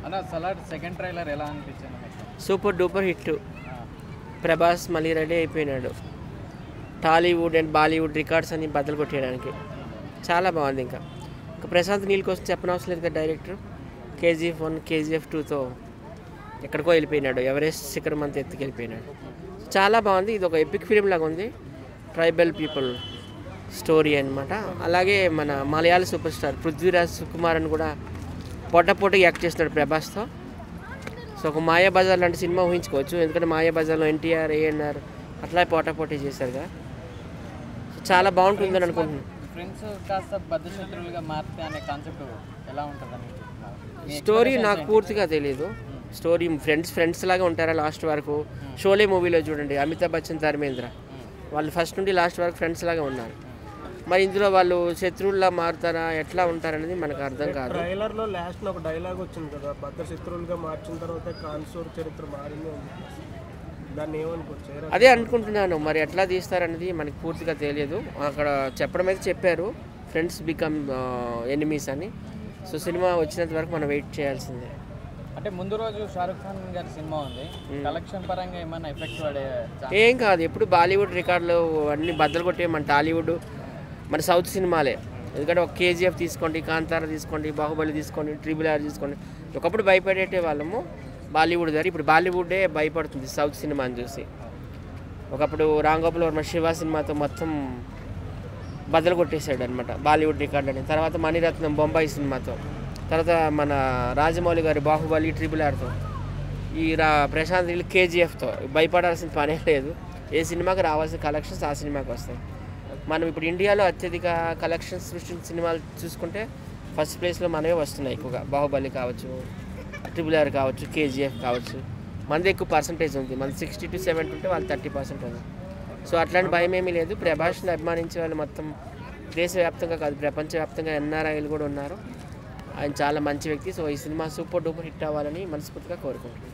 అన్న salad second trailer ఎలా అనిపించింది? Super duper hit. ప్రభాస్ మళ్ళీ రెడీ అయిపోయినాడు టాలీవుడ్ అండ్ బాలీవుడ్ రికార్డ్స్ అన్ని బద్దలు కొట్టేయడానికి. చాలా బాగుంది. ఇంకా ప్రశాంత్ నీల్ కోసం చెప్పనవసరం లేదు కదా డైరెక్టర్. KGF 1 KGF 2తో ఎక్కడికో వెళ్ళిపోయినాడు, ఎవరెస్ట్ శిఖరం అంతా ఎత్తుకెళ్ళిపోయినాడు. చాలా బాగుంది. ఇది ఒక ఎపిక్ ఫిలిం లాగా ఉంది. ట్రైబల్ పీపుల్ స్టోరీ అనమాట. అలాగే మన మలయాళ సూపర్ స్టార్ పృథ్వీరాజ్ సుకుమార్ అని కూడా పోటాపోటీ యాక్ట్ చేస్తున్నాడు ప్రభాస్తో. సో ఒక మాయాబజార్ లాంటి సినిమా ఊహించుకోవచ్చు. ఎందుకంటే మాయాబజార్లో NTR ANR అట్లా పోటాపోటీ చేశారు కదా. సో చాలా బాగుంటుందని అనుకుంటున్నాను. ఫ్రెండ్స్ కాస్త బద్ధశత్రువులుగా మారితే అనే కాన్సెప్ట్ ఎలా ఉంటుందని స్టోరీ నాకు పూర్తిగా తెలియదు. స్టోరీ ఫ్రెండ్స్ లాగా ఉంటారా లాస్ట్ వరకు? షోలే మూవీలో చూడండి, అమితాబ్ బచ్చన్ ధర్మేంద్ర వాళ్ళు ఫస్ట్ నుండి లాస్ట్ వరకు ఫ్రెండ్స్ లాగా ఉన్నారు. మరి ఇందులో వాళ్ళు శత్రువుల్లా మారుతారా, ఎట్లా ఉంటారనేది మనకు అర్థం కాదు. ట్రైలర్లో లాస్ట్లో ఒక డైలాగ్ వచ్చింది కదా, బద్ద శత్రువులుగా మార్చిన తర్వాత కాన్సూర్ చరిత్ర మారింది, దాన్ని ఏమనుకోవచ్చు? అదే అనుకుంటున్నాను. మరి ఎట్లా తీస్తారనేది మనకి పూర్తిగా తెలియదు. అక్కడ చెప్పడం అయితే చెప్పారు ఫ్రెండ్స్ బికమ్ ఎనిమీస్ అని. సో సినిమా వచ్చినంత వరకు మనం వెయిట్ చేయాల్సిందే. అంటే ముందు రోజు షారుఖ్ ఖాన్ గారి సినిమా ఉంది, కలెక్షన్ పరంగా ఏమైనా ఎఫెక్ట్ పడే? ఏం కాదు, ఎప్పుడు బాలీవుడ్ రికార్డులు అన్నీ బద్దలు కొట్టే మన టాలీవుడ్ మన సౌత్ సినిమాలే. ఎందుకంటే ఒక KGF తీసుకోండి, కాంతారా తీసుకోండి, బాహుబలి తీసుకోండి, RRR తీసుకోండి. ఒకప్పుడు భయపడేటే వాళ్ళము బాలీవుడ్ గారు. ఇప్పుడు బాలీవుడే భయపడుతుంది సౌత్ సినిమాని చూసి. ఒకప్పుడు రామ్ గోపాల్ వర్మ శివ సినిమాతో మొత్తం బద్దలు కొట్టేశాడు అనమాట బాలీవుడ్ రికార్డులని. తర్వాత మణిరత్నం బొంబాయి సినిమాతో, తర్వాత మన రాజమౌళి గారి బాహుబలి RRRతో, ఈ ప్రశాంత్ నీల్ KGFతో. భయపడాల్సిన పనే లేదు. ఏ సినిమాకి రావాల్సిన కలెక్షన్స్ ఆ సినిమాకి వస్తాయి. మనం ఇప్పుడు ఇండియాలో అత్యధిక కలెక్షన్స్ సృష్టించిన సినిమాలు చూసుకుంటే ఫస్ట్ ప్లేస్లో మనమే వస్తున్నాయి ఎక్కువగా. బాహుబలి కావచ్చు, RRR కావచ్చు, KGF కావచ్చు. మనది ఎక్కువ పర్సంటేజ్ ఉంది. మన 60 to 70 ఉంటే వాళ్ళు 30% ఉంది. సో అట్లాంటి భయం ఏమీ లేదు. ప్రభాస్ని అభిమానించే వాళ్ళు మొత్తం దేశవ్యాప్తంగా కాదు ప్రపంచవ్యాప్తంగా NRIలు కూడా ఉన్నారు. ఆయన చాలా మంచి వ్యక్తి. సో ఈ సినిమా సూపర్ డూపర్ హిట్ అవ్వాలని మనస్ఫూర్తిగా కోరుకుంటున్నాను.